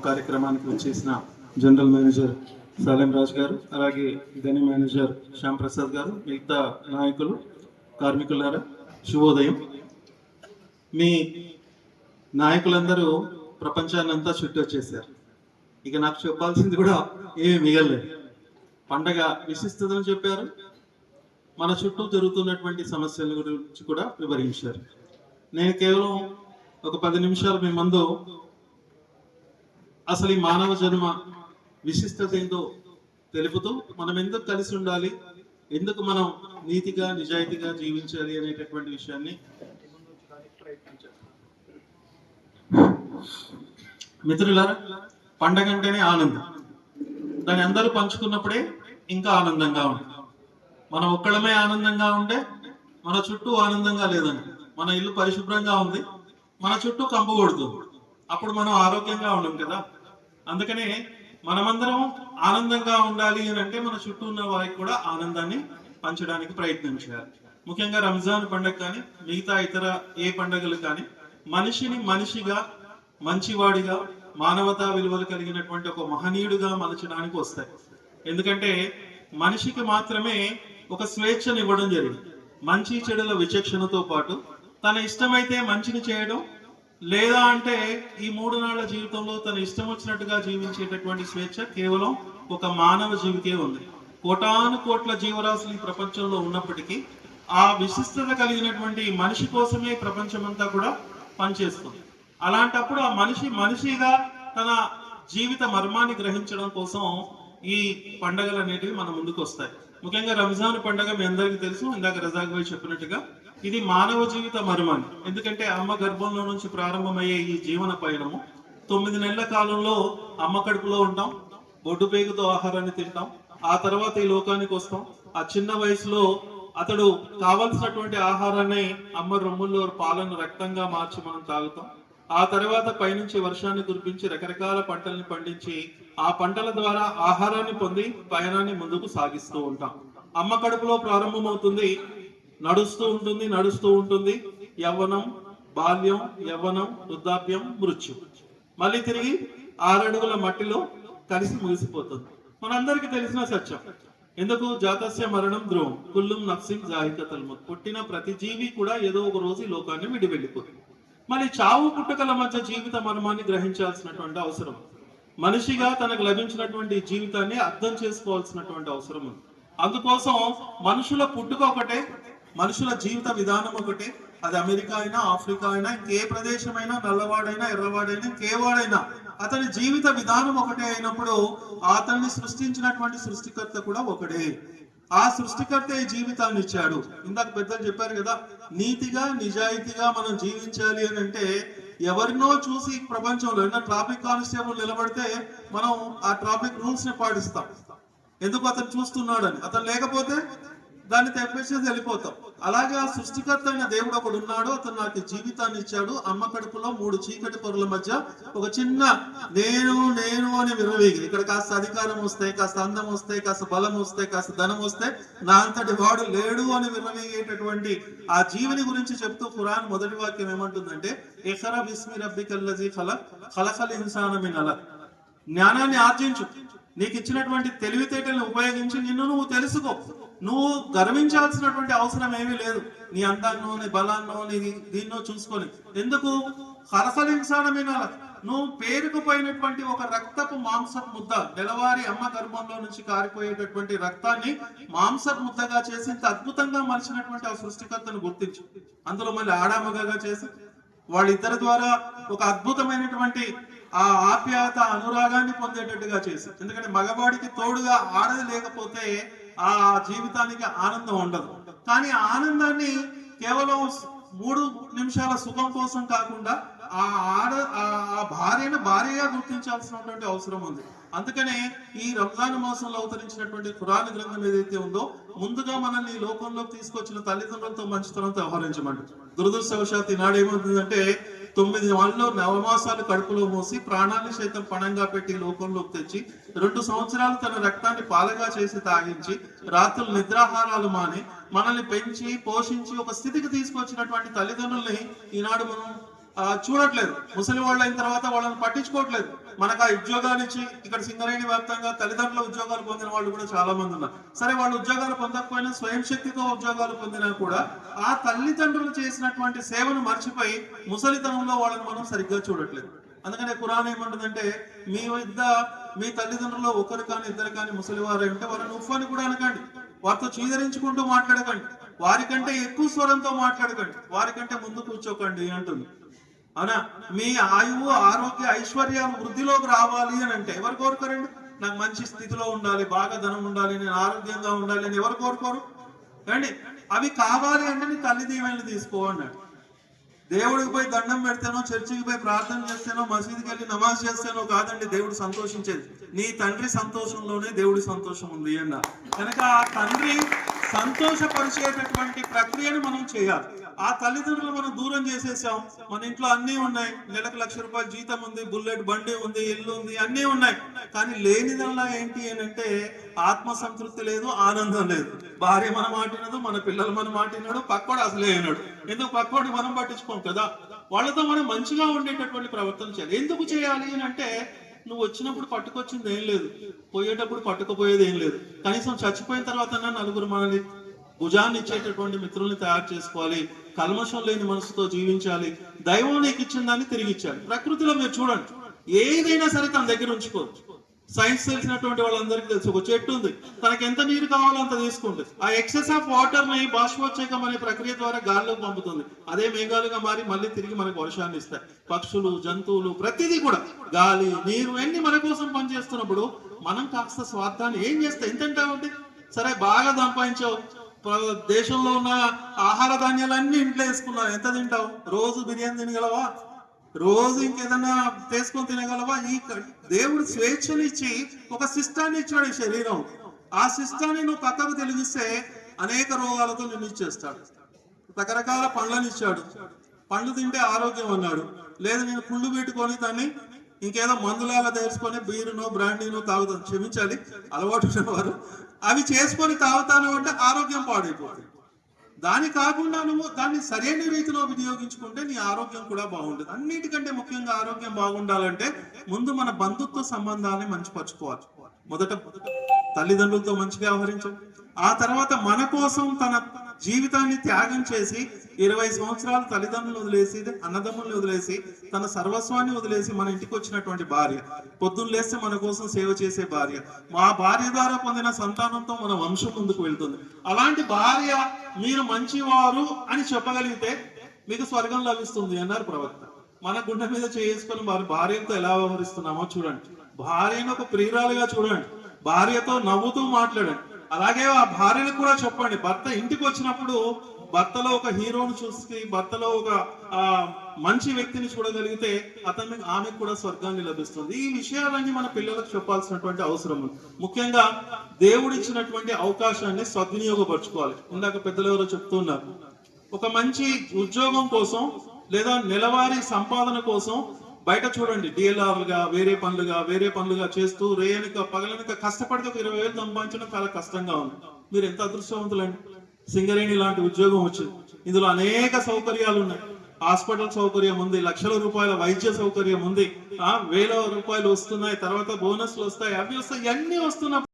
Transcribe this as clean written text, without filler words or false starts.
కార్యక్రమానికి వచ్చేసిన general manager Salem Raj గారు, అలాగే గని మేనేజర్ శ్యామ్ ప్రసాద్ గారు, మిగతా నాయకులు, కార్మికులారా శుభోదయం. మీ నాయకులందరూ ప్రపంచాన్ని అంతా చుట్టూ వచ్చేసారు. ఇక నాకు చెప్పాల్సింది కూడా ఏమి మిగలలేదు. పండగ విశిష్టతను చెప్పారు, మన చుట్టూ జరుగుతున్నటువంటి సమస్యల గురించి కూడా వివరించారు. నేను కేవలం ఒక 10 నిమిషాలు మీ ముందు అసలు ఈ మానవ జన్మ విశిష్టత ఏంటో తెలుపుతూ మనం ఎందుకు కలిసి ఉండాలి, ఎందుకు మనం నీతిగా నిజాయితీగా జీవించాలి అనేటటువంటి విషయాన్ని మిత్రులారా, పండగ అంటేనే ఆనందం. దాన్ని అందరూ పంచుకున్నప్పుడే ఇంకా ఆనందంగా ఉంటుంది. మనం ఒక్కడమే ఆనందంగా ఉంటే మన చుట్టూ ఆనందంగా లేదండి. మన ఇల్లు పరిశుభ్రంగా ఉంది, మన చుట్టూ కంపు కొడుతుంది, అప్పుడు మనం ఆరోగ్యంగా ఉండం కదా. అందుకనే మనమందరం ఆనందంగా ఉండాలి అని అంటే మన చుట్టూ ఉన్న వారికి కూడా ఆనందాన్ని పంచడానికి ప్రయత్నం చేయాలి. ముఖ్యంగా రంజాన్ పండుగ కానీ మిగతా ఇతర ఏ పండుగలు కానీ మనిషిని మనిషిగా, మంచివాడిగా, మానవతా విలువలు కలిగినటువంటి ఒక మహనీయుడిగా మలచడానికి వస్తాయి. ఎందుకంటే మనిషికి మాత్రమే ఒక స్వేచ్ఛను ఇవ్వడం జరిగింది. మంచి చెడుల విచక్షణతో పాటు తన ఇష్టమైతే మంచిని చేయడం, లేదా అంటే ఈ 3 నాళ్ల జీవితంలో తన ఇష్టం వచ్చినట్టుగా జీవించేటటువంటి స్వేచ్ఛ కేవలం ఒక మానవ జీవికే ఉంది. కోటాను కోట్ల జీవరాశులు ఈ ప్రపంచంలో ఉన్నప్పటికీ ఆ విశిష్టత కలిగినటువంటి మనిషి కోసమే ప్రపంచమంతా కూడా పనిచేస్తుంది. అలాంటప్పుడు ఆ మనిషి మనిషిగా తన జీవిత మర్మాన్ని గ్రహించడం కోసం ఈ పండుగలు అనేటివి మన ముందుకు వస్తాయి. ముఖ్యంగా రంజాన్ పండుగ మీ అందరికీ తెలుసు, ఇందాక రజాక్ భాయ్ చెప్పినట్టుగా ఇది మానవ జీవిత మర్మాన్ని. ఎందుకంటే అమ్మ గర్భంలో నుంచి ప్రారంభమయ్యే ఈ జీవన పయనము 9 నెలల కాలంలో అమ్మ కడుపులో ఉంటాం, బొడ్డు పేగుతో ఆహారాన్ని తింటాం, ఆ తర్వాత ఈ లోకానికి వస్తాం. ఆ చిన్న వయసులో అతడు కావలసినటువంటి ఆహారాన్ని అమ్మ రొమ్ముల్లో పాలను రక్తంగా మార్చి మనం తాగుతాం. ఆ తర్వాత పైనుంచి వర్షాన్ని కురిపించి రకరకాల పంటల్ని పండించి ఆ పంటల ద్వారా ఆహారాన్ని పొంది పయనాన్ని ముందుకు సాగిస్తూ ఉంటాం. అమ్మ కడుపులో ప్రారంభమవుతుంది, నడుస్తూ ఉంటుంది యవ్వనం, బాల్యం, యవ్వనం, వృద్ధాప్యం, మృత్యు. మళ్ళీ తిరిగి 6 అడుగుల మట్టిలో కలిసి ముగిసిపోతుంది. మనందరికీ తెలిసిన సత్యం. ఎందుకు జాతస్య మరణం ధ్రువం కుల్లుం నఫ్సిన్ జాయికతల్ మౌత్. పుట్టిన ప్రతి జీవి కూడా ఏదో ఒక రోజు ఈ లోకాన్ని విడి వెళ్ళిపోతుంది. మరి చావు పుట్టుకల మధ్య జీవిత మర్మాన్ని గ్రహించాల్సినటువంటి అవసరం, మనిషిగా తనకు లభించినటువంటి జీవితాన్ని అర్థం చేసుకోవాల్సినటువంటి అవసరం ఉంది. అందుకోసం మనుషుల పుట్టుక ఒకటే, మనుషుల జీవిత విధానం ఒకటే. అది అమెరికా అయినా, ఆఫ్రికా అయినా, ఏ ప్రదేశమైనా, నల్లవాడైనా, ఎర్రవాడైనా, కేవాడైనా అతని జీవిత విధానం ఒకటే అయినప్పుడు అతన్ని సృష్టించినటువంటి సృష్టికర్త కూడా ఒకటే. ఆ సృష్టికర్త ఈ జీవితాన్ని ఇచ్చాడు. ఇందాక పెద్దలు చెప్పారు కదా, నీతిగా నిజాయితీగా మనం జీవించాలి అని అంటే ఎవరినో చూసి ప్రపంచంలో ఏదైనా ట్రాఫిక్ కానిస్టేబుల్ నిలబడితే మనం ఆ ట్రాఫిక్ రూల్స్ ని పాటిస్తాం. ఎందుకు అతను చూస్తున్నాడని. అతను లేకపోతే దాన్ని తెప్పేసి వెళ్ళిపోతాం. అలాగే ఆ సృష్టికర్త అయిన దేవుడు ఒకడు ఉన్నాడు, అతను నాకు జీవితాన్ని ఇచ్చాడు. అమ్మ కడుపులో 3 చీకటి పొరల మధ్య ఒక చిన్న నేను నేను అని విరవీగి, ఇక్కడ కాస్త అధికారం వస్తే, కాస్త అందం వస్తే, కాస్త బలం వస్తే, కాస్త ధనం వస్తే, నా అంతటి వాడు లేడు అని విరవీగేటటువంటి ఆ జీవిని గురించి చెప్తూ ఖురాన్ మొదటి వాక్యం ఏమంటుందంటే, ఇఖ్రా బిస్మి రబ్బికల్లజీ ఖలక్ ఖలఖల్ ఇన్సాన మిన్ అలక్. జ్ఞానాన్ని ఆర్జించు, నీకు ఇచ్చినటువంటి తెలివితేటలను ఉపయోగించి నిన్ను నువ్వు తెలుసుకో. నువ్వు గర్వించాల్సినటువంటి అవసరం ఏమీ లేదు. నీ అందాన్నో, నీ బలాన్నో, నీ దీన్నో చూసుకొని ఎందుకు. ఖలఖల్ ఇన్సాన మిన్ అలక్, నువ్వు పేరుకుపోయినటువంటి ఒక రక్తపు మాంసపు ముద్ద, నెలవారి అమ్మ గర్భంలో నుంచి కారిపోయేటటువంటి రక్తాన్ని మాంసపు ముద్దగా చేసి ఇంత అద్భుతంగా మలిచినటువంటి ఆ సృష్టికర్తను గుర్తించు. అందులో మళ్ళీ ఆడామగగా చేసి వాళ్ళిద్దరి ద్వారా ఒక అద్భుతమైనటువంటి ఆ ఆప్యాయత, అనురాగాన్ని పొందేటట్టుగా చేసి. ఎందుకంటే మగవాడికి తోడుగా ఆడది లేకపోతే ఆ జీవితానికి ఆనందం ఉండదు. కానీ ఆ ఆనందాన్ని కేవలం 3 నిమిషాల సుఖం కోసం కాకుండా ఆ భార్యను భార్యగా గుర్తించాల్సినటువంటి అవసరం ఉంది. అందుకనే ఈ రంజాన్ మాసంలో అవతరించినటువంటి ఖురాన్ గ్రంథం ఏదైతే ఉందో, ముందుగా మనల్ని ఈ లోకంలోకి తీసుకొచ్చిన తల్లిదండ్రులతో మంచితనంతో వ్యవహరించమంట. దురదృష్టవశాత్తు ఈనాడు ఏమవుతుందంటే 9 నెలల్లో నవమాసాలు కడుపులో మోసి ప్రాణాన్ని సైతం పణంగా పెట్టి లోకంలోకి తెచ్చి 2 సంవత్సరాలు తన రక్తాన్ని పాలగా చేసి తాగించి రాత్రులు నిద్రాహారాలు మాని మనల్ని పెంచి పోషించి ఒక స్థితికి తీసుకొచ్చినటువంటి తల్లిదండ్రుల్ని ఈనాడు మనం చూడట్లేదు. ముసలి వాళ్ళు అయిన తర్వాత వాళ్ళని పట్టించుకోవట్లేదు. మనకు ఆ ఉద్యోగాలు ఇచ్చి ఇక్కడ సింగరేణి వ్యాప్తంగా తల్లిదండ్రుల ఉద్యోగాలు పొందిన వాళ్ళు కూడా చాలా మంది ఉన్నారు. సరే, వాళ్ళు ఉద్యోగాలు పొందకపోయినా స్వయం శక్తితో ఉద్యోగాలు పొందినా కూడా ఆ తల్లిదండ్రులు చేసినటువంటి సేవను మర్చిపోయి ముసలితనంలో వాళ్ళని మనం సరిగ్గా చూడట్లేదు. అందుకనే ఖురాన్ ఏమంటుందంటే, మీ తల్లిదండ్రులు ఒకరు కానీ ఇద్దరు కానీ ముసలివారు అంటే వారిని ఉఫ్ అని కూడా అనకండి, వారితో చీదరించుకుంటూ మాట్లాడకండి, వారికంటే ఎక్కువ స్వరంతో మాట్లాడకండి, వారికంటే ముందు కూర్చోకండి అంటుంది. అవునా? మీ ఆయువు ఆరోగ్య ఐశ్వర్యాలు వృద్ధిలోకి రావాలి అని అంటే ఎవరు కోరుకోరండి? నాకు మంచి స్థితిలో ఉండాలి, బాగా ధనం ఉండాలి, నేను ఆరోగ్యంగా ఉండాలి అని ఎవరు కోరుకోరు అండి? అవి కావాలి అంటే నీ తల్లి దీవెనలు తీసుకో అన్నాడు. దేవుడికి పోయి దండం పెడితేనో, చర్చికి పోయి ప్రార్థన చేస్తేనో, మసీదుకి వెళ్ళి నమాజ్ చేస్తేనో కాదండి దేవుడు సంతోషించేది. నీ తండ్రి సంతోషంలోనే దేవుడి సంతోషం ఉంది అన్న కనుక ఆ తండ్రి సంతోషపరిచేటటువంటి ప్రక్రియను మనం చేయాలి. ఆ తల్లిదండ్రులు మనం దూరం చేసేసాం. మన ఇంట్లో అన్నీ ఉన్నాయి, నెలకు ₹1,00,000 జీతం ఉంది, బుల్లెట్ బండి ఉంది, ఇల్లు ఉంది, అన్నీ ఉన్నాయి. కానీ లేనిదల్లా ఏంటి అని అంటే ఆత్మ సంతృప్తి లేదు, ఆనందం లేదు. భార్య మన మాటినదు, మన పిల్లలు మన మాటినాడు, పక్కోడు అసలే అయినాడు. ఎందుకు? పక్కోడు మనం పట్టించుకోం కదా. వాళ్ళతో మనం మంచిగా ఉండేటటువంటి ప్రవర్తన చేయాలి. ఎందుకు చేయాలి అని అంటే, నువ్వు వచ్చినప్పుడు పట్టుకొచ్చింది ఏం లేదు, పోయేటప్పుడు పట్టుకుపోయేది ఏం లేదు. కనీసం చచ్చిపోయిన తర్వాత నలుగురు మనల్ని భుజాన్ని ఇచ్చేటటువంటి మిత్రుల్ని తయారు చేసుకోవాలి. కల్మషం లేని మనసుతో జీవించాలి. దైవం నీకు ఇచ్చిన దాన్ని తిరిగి ఇచ్చాలి. ప్రకృతిలో మీరు చూడండి, ఏదైనా సరే తన దగ్గర ఉంచుకోవచ్చు. సైన్స్ తెలిసినటువంటి వాళ్ళందరికీ తెలుసు, ఒక చెట్టు ఉంది, తనకి ఎంత నీరు కావాలో అంత తీసుకుంటుంది. ఆ ఎక్సెస్ ఆఫ్ వాటర్ ని బాష్పోత్సేకం అనే ప్రక్రియ ద్వారా గాల్లోకి పంపుతుంది. అదే మేఘాలుగా మారి మళ్ళీ తిరిగి మనకు వర్షాన్ని ఇస్తాయి. పక్షులు, జంతువులు, ప్రతిదీ కూడా గాలి, నీరు అన్ని మన కోసం పనిచేస్తున్నప్పుడు మనం కాస్త స్వార్థాన్ని ఏం చేస్తే ఎంత ఉంటామంటే, సరే బాగా సంపాదించావు, దేశంలో ఉన్న ఆహార ధాన్యాలన్నీ ఇంట్లో వేసుకున్నావు, ఎంత తింటావు? రోజు బిర్యానీ తినగలవా? రోజు ఇంకేదన్నా తీసుకొని తినగలవా? ఈ దేవుడు స్వేచ్ఛనిచ్చి ఒక శిష్టాన్ని ఇచ్చాడు ఈ శరీరం. ఆ శిష్టాన్ని నువ్వు పక్కకు తెలిగిస్తే అనేక రోగాలతో నిన్ను ఇచ్చేస్తాడు. రకరకాల పండ్లను ఇచ్చాడు, పండ్లు తింటే ఆరోగ్యం అన్నాడు. లేదు, నేను కుళ్ళు పెట్టుకొని దాన్ని ఇంకేదో మందులాగా తెలుసుకొని బీరునో బ్రాండీనో తాగుతాను, క్షమించాలి అలవాటు ఉన్నవారు, అవి చేసుకొని తాగుతాను అంటే ఆరోగ్యం పాడైపోతుంది. దాని కాకుండా నువ్వు దాన్ని సరైన రీతిలో వినియోగించుకుంటే నీ ఆరోగ్యం కూడా బాగుంటుంది. అన్నిటికంటే ముఖ్యంగా ఆరోగ్యం బాగుండాలంటే ముందు మన బంధుత్వ సంబంధాన్ని మంచిపరచుకోవాలి. మొదట తల్లిదండ్రులతో మంచిగా వ్యవహరించాలి. ఆ తర్వాత మన కోసం తన జీవితాన్ని త్యాగం చేసి 20 సంవత్సరాలు తల్లిదండ్రులు వదిలేసి, అన్నదమ్ముల్ని వదిలేసి, తన సర్వస్వాన్ని వదిలేసి మన ఇంటికి వచ్చినటువంటి భార్య, పొద్దున్న లేస్తే మన కోసం సేవ చేసే భార్య, మా భార్య ద్వారా పొందిన సంతానంతో మన వంశం ముందుకు వెళ్తుంది. అలాంటి భార్య మీరు మంచివారు అని చెప్పగలిగితే మీకు స్వర్గం లభిస్తుంది అన్నారు ప్రవక్త. మన గుండె మీద చేసుకొని వారి భార్యతో ఎలా వ్యవహరిస్తున్నామో చూడండి. భార్యను ఒక ప్రియురాలుగా చూడండి, భార్యతో నవ్వుతూ మాట్లాడండి. అలాగే ఆ భార్యను కూడా చెప్పండి, భర్త ఇంటికి వచ్చినప్పుడు భర్తలో ఒక హీరోను చూసి, భర్తలో ఒక మంచి వ్యక్తిని చూడగలిగితే ఆమెకు కూడా స్వర్గాన్ని లభిస్తుంది. ఈ విషయాలన్నీ మన పిల్లలకు చెప్పాల్సినటువంటి అవసరం ఉంది. ముఖ్యంగా దేవుడిచ్చినటువంటి అవకాశాన్ని సద్వినియోగపరచుకోవాలి. ఇందాక పెద్దలు ఎవరో చెప్తున్నారు, ఒక మంచి ఉద్యోగం కోసం లేదా నెలవారీ సంపాదన కోసం బయట చూడండి, డిఎల్ఆర్లుగా వేరే పనులుగా చేస్తూ రేయనిక పగలనిక కష్టపడితే ఒక 20,000 సంపాదించడం చాలా కష్టంగా ఉంది. మీరు ఎంత అదృష్టవంతులండి, సింగరేణి లాంటి ఉద్యోగం వచ్చింది. ఇందులో అనేక సౌకర్యాలు ఉన్నాయి. హాస్పిటల్ సౌకర్యం ఉంది, ₹1,00,000 వైద్య సౌకర్యం ఉంది, ₹1,000 వస్తున్నాయి, తర్వాత బోనస్లు వస్తాయి, అవి వస్తాయి, ఇవన్నీ వస్తున్నప్పుడు